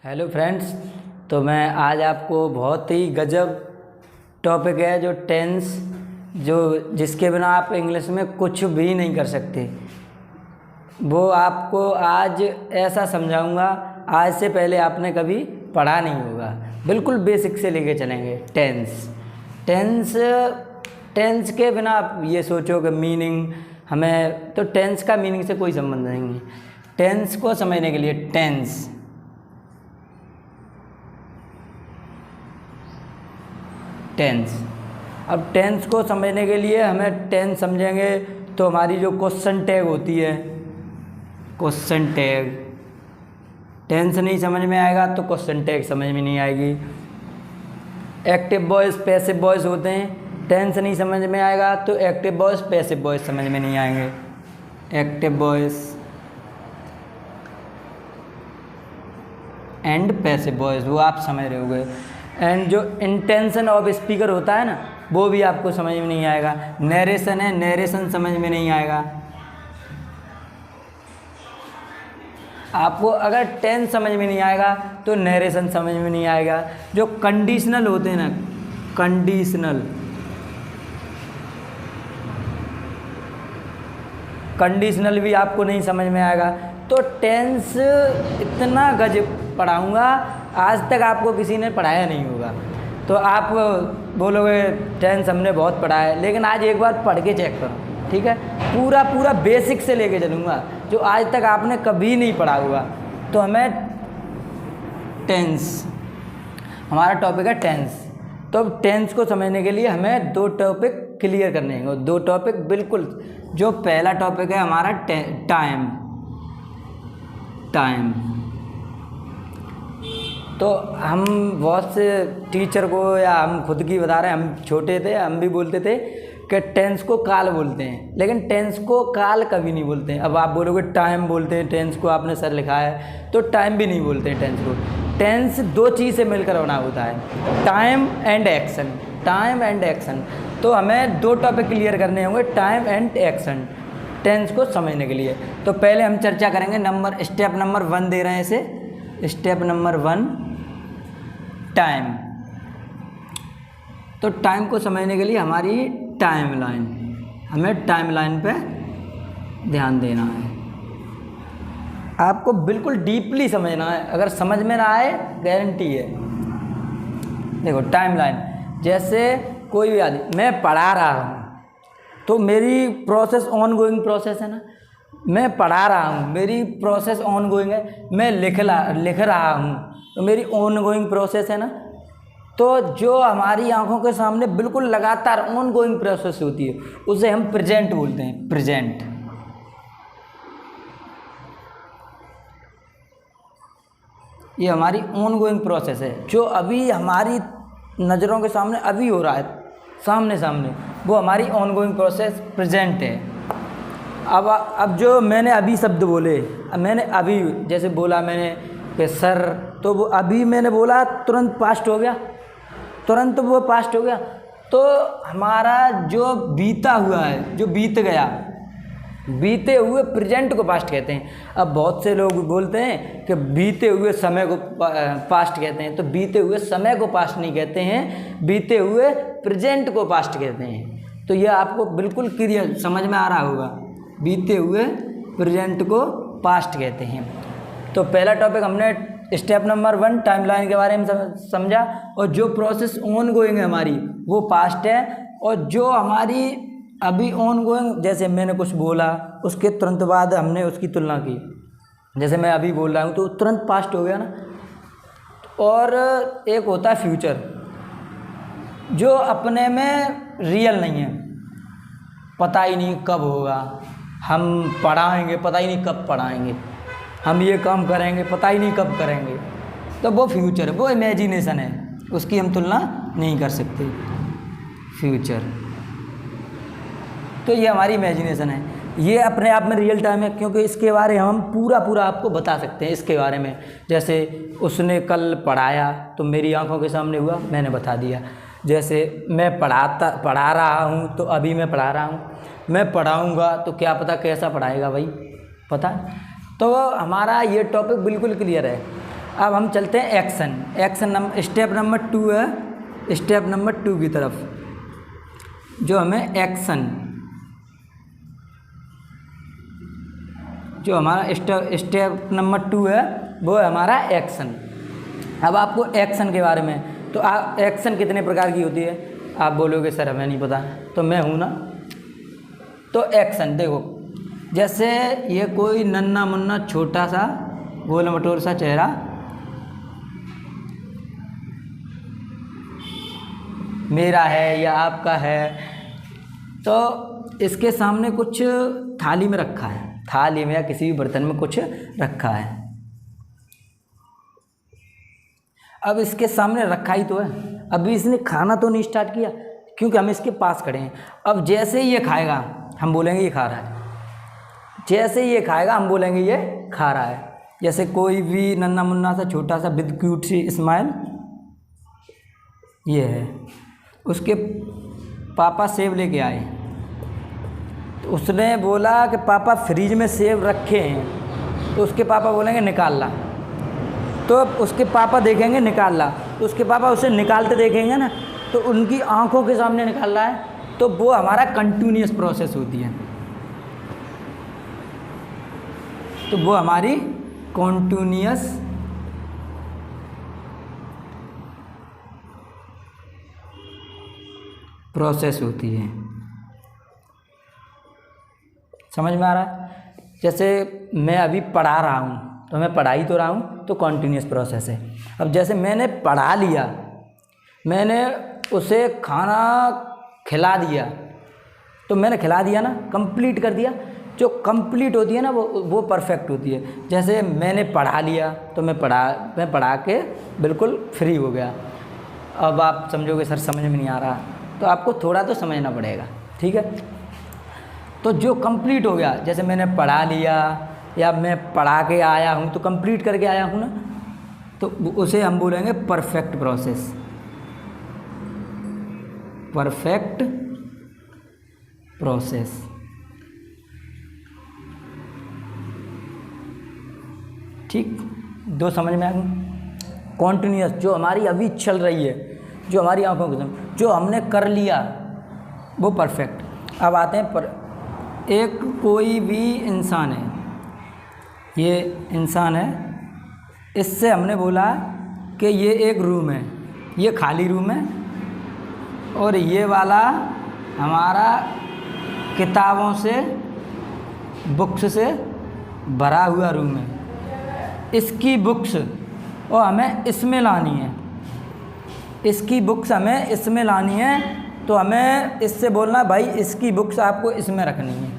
Hello friends. तो मैं आज आपको बहुत ही गजब टॉपिक है जो टेंस, जो जिसके बिना आप इंग्लिश में कुछ भी नहीं कर सकते, वो आपको आज ऐसा समझाऊंगा आज से पहले आपने कभी पढ़ा नहीं होगा। बिल्कुल बेसिक से लेके चलेंगे। टेंस टेंस के बिना आप ये सोचो कि मीनिंग हमें, तो टेंस का मीनिंग से कोई संबंध नहीं है। टेंस को समझने के लिए टेंस अब टेंस को समझने के लिए हमें टेंस समझेंगे तो हमारी जो क्वेश्चन टैग होती है, क्वेश्चन टैग, टेंस नहीं समझ में आएगा तो क्वेश्चन टैग समझ में नहीं आएगी। एक्टिव वॉइस पैसिव वॉइस होते हैं, टेंस नहीं समझ में आएगा तो एक्टिव वॉइस पैसिव वॉइस समझ में नहीं आएंगे। Active voice and passive voice वो आप समझ रहे होगे। एंड जो इंटेंशन ऑफ स्पीकर होता है ना, वो भी आपको समझ में नहीं आएगा। नरेशन है, नरेशन समझ में नहीं आएगा आपको। अगर टेंस समझ में नहीं आएगा तो नरेशन समझ में नहीं आएगा। जो कंडीशनल होते हैं ना, कंडीशनल भी आपको नहीं समझ में आएगा। तो टेंस इतना गजब पढ़ाऊँगा, आज तक आपको किसी ने पढ़ाया नहीं होगा। तो आप बोलोगे टेंस हमने बहुत पढ़ा है, लेकिन आज एक बार पढ़ के चेक करो, ठीक है। पूरा बेसिक से लेके चलूँगा जो आज तक आपने कभी नहीं पढ़ा होगा। तो हमें टेंस, हमारा टॉपिक है टेंस। तो टेंस को समझने के लिए हमें दो टॉपिक क्लियर करने हैं, दो टॉपिक बिल्कुल। जो पहला टॉपिक है हमारा टाइम। तो हम बहुत से टीचर को या हम खुद की बता रहे हैं, हम छोटे थे हम भी बोलते थे कि टेंस को काल बोलते हैं, लेकिन टेंस को काल कभी नहीं बोलते हैं। अब आप बोलोगे टाइम बोलते हैं टेंस को, आपने सर लिखा है, तो टाइम भी नहीं बोलते हैं टेंस को। टेंस दो चीज़ से मिलकर बना होता है, टाइम एंड एक्शन। तो हमें दो टॉपिक क्लियर करने होंगे, टाइम एंड एक्शन, टेंस को समझने के लिए। तो पहले हम चर्चा करेंगे स्टेप नंबर 1 दे रहे हैं इसे। Step number 1 time. तो टाइम को समझने के लिए हमारी टाइमलाइन, हमें टाइमलाइन पे ध्यान देना है। आपको बिल्कुल डीपली समझना है, अगर समझ में ना आए गारंटी है। देखो टाइमलाइन, जैसे कोई भी आदमी, मैं पढ़ा रहा हूँ तो मेरी प्रोसेस ऑन गोइंग प्रोसेस है ना। मैं पढ़ा रहा हूँ, मेरी प्रोसेस ऑन गोइंग है। मैं लिख रहा हूँ तो मेरी ऑन गोइंग प्रोसेस है ना। तो जो हमारी आंखों के सामने बिल्कुल लगातार ऑन गोइंग प्रोसेस होती है उसे हम प्रेजेंट बोलते हैं। प्रेजेंट, ये हमारी ऑन गोइंग प्रोसेस है, जो अभी हमारी नज़रों के सामने अभी हो रहा है, सामने सामने, वो हमारी ऑन गोइंग प्रोसेस प्रेजेंट है। अब जो मैंने अभी शब्द बोले, मैंने अभी जैसे बोला मैंने कि सर, तो वो अभी मैंने बोला तुरंत पास्ट हो गया, तुरंत वो पास्ट हो गया। तो हमारा जो बीता हुआ है, जो बीत गया, बीते हुए प्रेजेंट को पास्ट कहते हैं। अब बहुत से लोग बोलते हैं कि बीते हुए समय को पास्ट कहते हैं, तो बीते हुए समय को पास्ट नहीं कहते हैं, बीते हुए प्रेजेंट को पास्ट कहते हैं। तो यह आपको बिल्कुल क्लियर समझ में आ रहा होगा, बीते हुए प्रेजेंट को पास्ट कहते हैं। तो पहला टॉपिक हमने स्टेप नंबर 1 टाइमलाइन के बारे में समझा, और जो प्रोसेस ऑन गोइंग है हमारी वो पास्ट है, और जो हमारी अभी ऑन गोइंग, जैसे मैंने कुछ बोला उसके तुरंत बाद हमने उसकी तुलना की, जैसे मैं अभी बोल रहा हूँ तो तुरंत पास्ट हो गया ना। और एक होता है फ्यूचर, जो अपने में रियल नहीं है, पता ही नहीं कब होगा, हम पढ़ाएंगे पता ही नहीं कब पढ़ाएंगे, हम ये काम करेंगे पता ही नहीं कब करेंगे, तो वो फ्यूचर है, वो इमेजिनेशन है, उसकी हम तुलना नहीं कर सकते। फ्यूचर, तो ये हमारी इमेजिनेशन है, ये अपने आप में रियल टाइम है, क्योंकि इसके बारे में हम पूरा आपको बता सकते हैं इसके बारे में। जैसे उसने कल पढ़ाया तो मेरी आंखों के सामने हुआ, मैंने बता दिया। जैसे मैं पढ़ा रहा हूँ तो अभी मैं पढ़ा रहा हूँ, मैं पढ़ाऊँगा तो क्या पता कैसा पढ़ाएगा भाई, पता। तो हमारा ये टॉपिक बिल्कुल क्लियर है। अब हम चलते हैं एक्शन स्टेप नंबर 2 है, स्टेप नंबर 2 की तरफ, जो हमें एक्शन, जो हमारा स्टेप नंबर 2 है वो है हमारा एक्शन। अब आपको एक्शन के बारे में, तो एक्शन कितने प्रकार की होती है? आप बोलोगे सर हमें नहीं पता, तो मैं हूँ ना। तो एक्शन देखो, जैसे ये कोई नन्ना मुन्ना छोटा सा गोल मटोर सा चेहरा, मेरा है या आपका है, तो इसके सामने कुछ थाली में रखा है, थाली में या किसी भी बर्तन में कुछ रखा है। अब इसके सामने रखा ही तो है, अभी इसने खाना तो नहीं स्टार्ट किया, क्योंकि हम इसके पास खड़े हैं। अब जैसे ही ये खाएगा हम बोलेंगे ये खा रहा है, जैसे ही ये खाएगा हम बोलेंगे ये खा रहा है। जैसे कोई भी नन्ना मुन्ना सा छोटा सा विद क्यूट सी स्माइल, ये है, उसके पापा सेब लेके आए, तो उसने बोला कि पापा फ्रिज में सेब रखे हैं, तो उसके पापा बोलेंगे निकाल ला, तो उसके पापा देखेंगे निकाल ला, तो उसके पापा उसे निकालते देखेंगे ना, तो उनकी आंखों के सामने निकाल रहा है, तो वो हमारा कंटिन्यूअस प्रोसेस होती है, तो वो हमारी कंटिन्यूअस प्रोसेस होती है। समझ में आ रहा है? जैसे मैं अभी पढ़ा रहा हूँ, तो मैं पढ़ा ही तो रहा हूँ, तो कंटिन्यूअस प्रोसेस है। अब जैसे मैंने पढ़ा लिया, मैंने उसे खाना खिला दिया, तो मैंने खिला दिया ना, कंप्लीट कर दिया। जो कंप्लीट होती है ना वो परफेक्ट होती है। जैसे मैंने पढ़ा लिया, तो मैं पढ़ा के बिल्कुल फ्री हो गया। अब आप समझोगे सर समझ में नहीं आ रहा, तो आपको थोड़ा तो समझना पड़ेगा, ठीक है। तो जो कंप्लीट हो गया, जैसे मैंने पढ़ा लिया या मैं पढ़ा के आया हूँ, तो कंप्लीट करके आया हूँ ना, तो उसे हम बोलेंगे परफेक्ट प्रोसेस, परफेक्ट प्रोसेस। ठीक, दो समझ में आ गई। कॉन्टिन्यूस जो हमारी अभी चल रही है, जो हमारी आंखों के सामने, जो हमने कर लिया, वो परफेक्ट। अब आते हैं पर एक कोई भी इंसान है, ये इंसान है, इससे हमने बोला कि ये एक रूम है, ये खाली रूम है, और ये वाला हमारा किताबों से, बुक्स से भरा हुआ रूम है। इसकी बुक्स और हमें इसमें लानी है, इसकी बुक्स हमें इसमें लानी है, तो हमें इससे बोलना भाई इसकी बुक्स आपको इसमें रखनी है,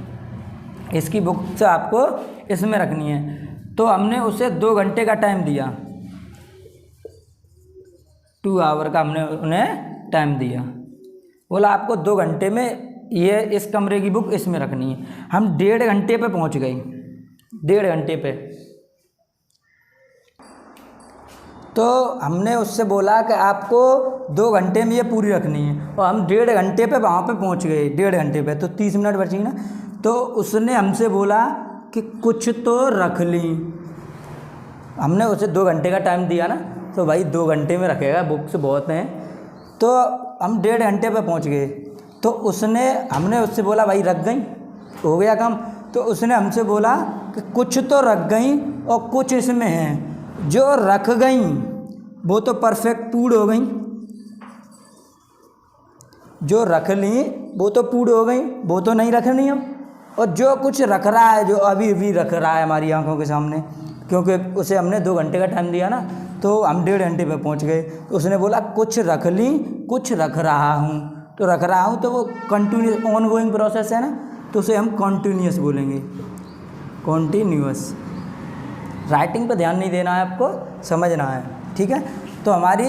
इसकी बुक्स आपको इसमें रखनी है। तो हमने उसे 2 घंटे का टाइम दिया, 2 आवर का हमने उन्हें टाइम दिया। बोला आपको 2 घंटे में ये इस कमरे की बुक इसमें रखनी है। हम 1.5 घंटे पे पहुंच गए, 1.5 घंटे पे। तो हमने उससे बोला कि आपको 2 घंटे में ये पूरी रखनी है, और हम 1.5 घंटे पे वहाँ पे पहुँच गए, 1.5 घंटे पे, तो 30 मिनट बचेंगे ना। तो उसने हमसे बोला कि कुछ तो रख ली। हमने उसे 2 घंटे का टाइम दिया ना, तो भाई 2 घंटे में रखेगा, बुक्स बहुत हैं। तो हम 1.5 घंटे पे पहुँच गए, तो हमने उससे बोला भाई रख गई, हो गया काम। तो उसने हमसे बोला कि कुछ तो रख गई और कुछ इसमें हैं, जो रख गई वो तो परफेक्ट पूर्ण हो गई, जो रख ली वो तो पूर्ण हो गई, वो तो नहीं रखनी हम। और जो कुछ रख रहा है, जो अभी भी रख रहा है हमारी आंखों के सामने, क्योंकि उसे हमने 2 घंटे का टाइम दिया ना, तो हम 1.5 घंटे पे पहुंच गए। तो उसने बोला कुछ रख ली, कुछ रख रहा हूँ, तो रख रहा हूँ तो वो कंटिन्यूस ऑन गोइंग प्रोसेस है ना, तो उसे हम कंटिन्यूस बोलेंगे, कंटिन्यूस। राइटिंग पे ध्यान नहीं देना है, आपको समझना है, ठीक है। तो हमारी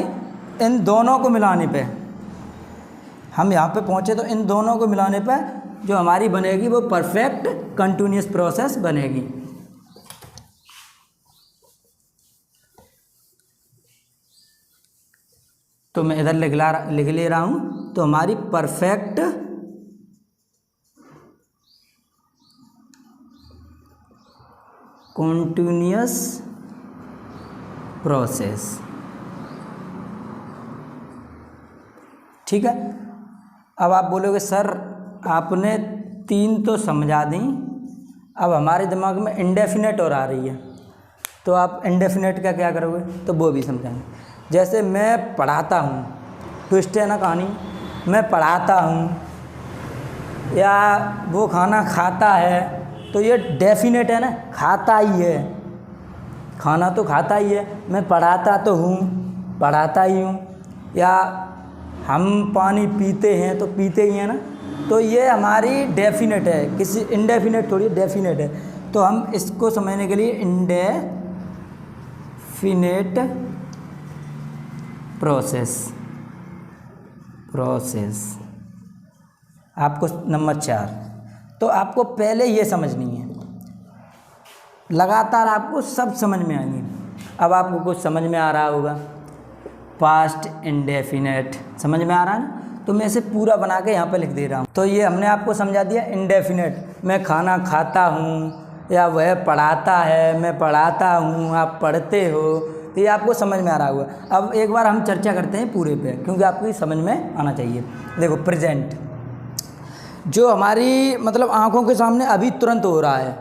इन दोनों को मिलाने पे, हम यहाँ पे पहुँचे, तो इन दोनों को मिलाने पे जो हमारी बनेगी वो परफेक्ट कंटिन्यूस प्रोसेस बनेगी। तो मैं इधर लिख ले रहा हूँ, तो हमारी परफेक्ट कंटिन्यूस प्रोसेस। ठीक है। अब आप बोलोगे सर आपने 3 तो समझा दी, अब हमारे दिमाग में इंडेफिनेट और आ रही है, तो आप इंडेफिनेट का क्या करोगे, तो वो भी समझाएंगे। जैसे मैं पढ़ाता हूँ, ट्विस्ट है ना कहानी, मैं पढ़ाता हूँ, या वो खाना खाता है, तो ये डेफिनेट है ना, खाता ही है, खाना तो खाता ही है। मैं पढ़ाता तो हूँ, पढ़ाता ही हूँ। या हम पानी पीते हैं तो पीते ही हैं ना, तो ये हमारी डेफिनेट है, किसी इंडेफिनेट थोड़ी, डेफिनेट है। तो हम इसको समझने के लिए इंडेफिनेट प्रोसेस आपको नंबर 4। तो आपको पहले ये समझनी है, लगातार आपको सब समझ में आएंगे। अब आपको कुछ समझ में आ रहा होगा, पास्ट इंडेफिनेट समझ में आ रहा है ना, तो मैं इसे पूरा बना के यहाँ पे लिख दे रहा हूँ। तो ये हमने आपको समझा दिया इंडेफिनेट, मैं खाना खाता हूँ, या वह पढ़ाता है, मैं पढ़ाता हूँ, आप पढ़ते हो, तो ये आपको समझ में आ रहा होगा। अब एक बार हम चर्चा करते हैं पूरे पे, क्योंकि आपको समझ में आना चाहिए। देखो प्रेजेंट, जो हमारी मतलब आँखों के सामने अभी तुरंत हो रहा है,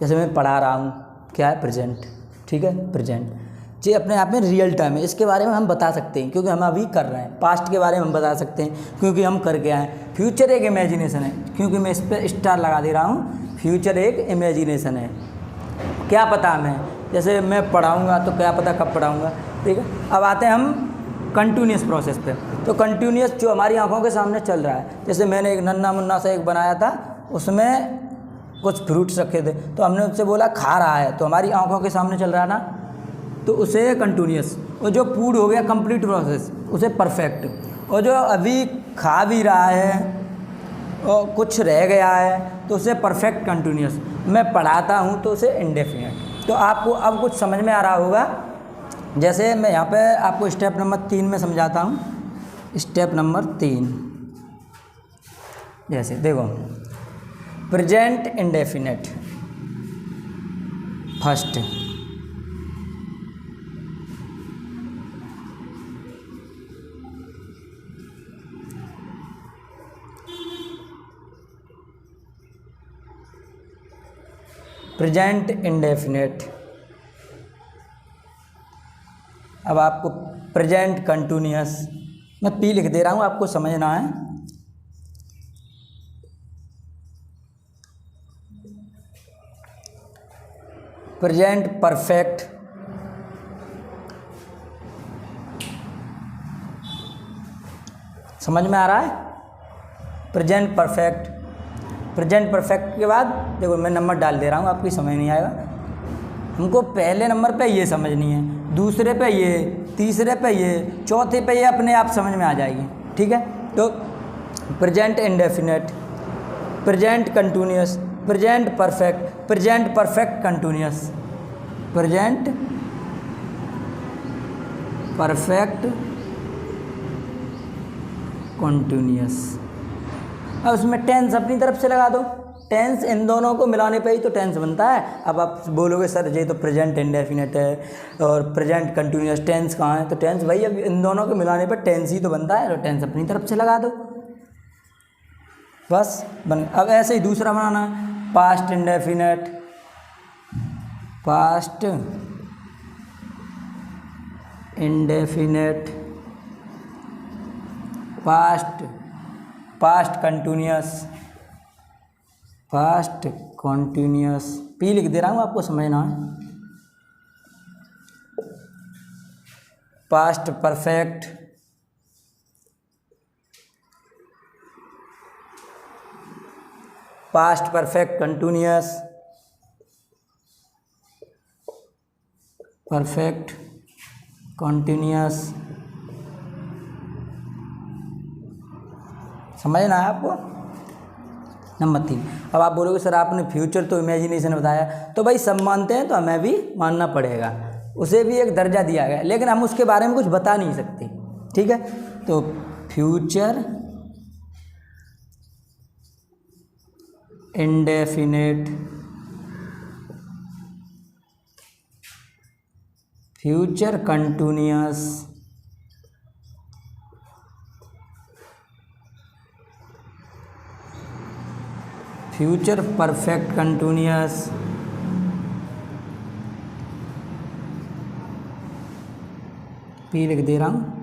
जैसे मैं पढ़ा रहा हूँ, क्या है, प्रेजेंट। ठीक है, प्रेजेंट जी अपने आप में रियल टाइम है, इसके बारे में हम बता सकते हैं क्योंकि हम अभी कर रहे हैं। पास्ट के बारे में हम बता सकते हैं क्योंकि हम करके आए हैं। फ्यूचर एक इमेजिनेशन है, क्योंकि मैं इस पर स्टार लगा दे रहा हूँ, फ्यूचर एक इमेजिनेशन है। क्या पता हमें, जैसे मैं पढ़ाऊँगा तो क्या पता कब पढ़ाऊँगा। ठीक है, अब आते हैं हम कंटिन्यूस प्रोसेस पे। तो कंटिन्यूस जो हमारी आंखों के सामने चल रहा है, जैसे मैंने एक नन्ना मुन्ना सा एक बनाया था, उसमें कुछ फ्रूट्स रखे थे, तो हमने उससे बोला खा रहा है, तो हमारी आंखों के सामने चल रहा है ना, तो उसे कंटिन्यूस। और जो फूड हो गया कंप्लीट प्रोसेस, उसे परफेक्ट। और जो अभी खा भी रहा है और कुछ रह गया है, तो उसे परफेक्ट कंटिन्यूस। मैं पढ़ाता हूँ तो उसे इंडेफिनेट। तो आपको अब कुछ समझ में आ रहा होगा। जैसे मैं यहाँ पे आपको स्टेप नंबर 3 में समझाता हूँ। स्टेप नंबर 3, जैसे देखो, present indefinite first, present indefinite. अब आपको प्रेजेंट कंटिन्यूअस, मैं पी लिख दे रहा हूँ, आपको समझना है। प्रेजेंट परफेक्ट, समझ में आ रहा है, प्रेजेंट परफेक्ट। प्रेजेंट परफेक्ट के बाद देखो मैं नंबर डाल दे रहा हूँ, आपकी समझ नहीं आएगा। हमको पहले नंबर पे ये समझनी है, दूसरे पे ये, तीसरे पे ये, चौथे पे ये अपने आप समझ में आ जाएगी। ठीक है, तो present indefinite, present continuous, present perfect, present perfect continuous, present perfect continuous. अब उसमें टेंस अपनी तरफ से लगा दो। टेंस इन दोनों को मिलाने पे ही तो टेंस बनता है। अब आप बोलोगे सर ये तो प्रेजेंट इंडेफिनेट है और प्रेजेंट कंटिन्यूअस, टेंस कहाँ है, तो टेंस भाई अब इन दोनों को मिलाने पर टेंस ही तो बनता है, तो टेंस अपनी तरफ से लगा दो, बस बन। अब ऐसे ही दूसरा बनाना है, past indefinite, past indefinite, past continuous, past continuous, P लिख दे रहा हूँ, आपको समझना है। Past perfect, past perfect continuous, perfect continuous, समझना है आपको। नंबर 3, अब आप बोलोगे सर आपने फ्यूचर तो इमेजिनेशन बताया, तो भाई सब मानते हैं तो हमें भी मानना पड़ेगा, उसे भी एक दर्जा दिया गया, लेकिन हम उसके बारे में कुछ बता नहीं सकते। ठीक है, तो future indefinite, future continuous, future perfect continuous, P लिख दे रहा हूँ।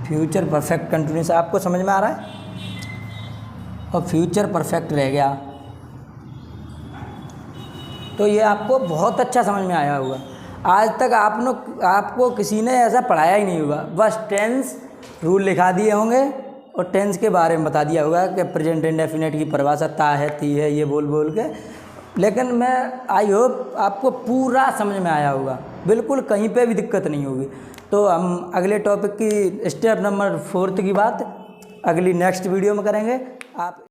फ्यूचर परफेक्ट कंटिन्यूअस आपको समझ में आ रहा है, और फ्यूचर परफेक्ट रह गया, तो ये आपको बहुत अच्छा समझ में आया होगा। आज तक आपको किसी ने ऐसा पढ़ाया ही नहीं होगा, बस टेंस रूल लिखा दिए होंगे और टेंस के बारे में बता दिया होगा कि प्रेजेंट इंडेफिनिट की परिभाषा ता है, ती है, ये बोल बोल के। लेकिन मैं आई होप आपको पूरा समझ में आया होगा, बिल्कुल कहीं पे भी दिक्कत नहीं होगी। तो हम अगले टॉपिक की स्टेप नंबर 4 की बात अगली नेक्स्ट वीडियो में करेंगे। आप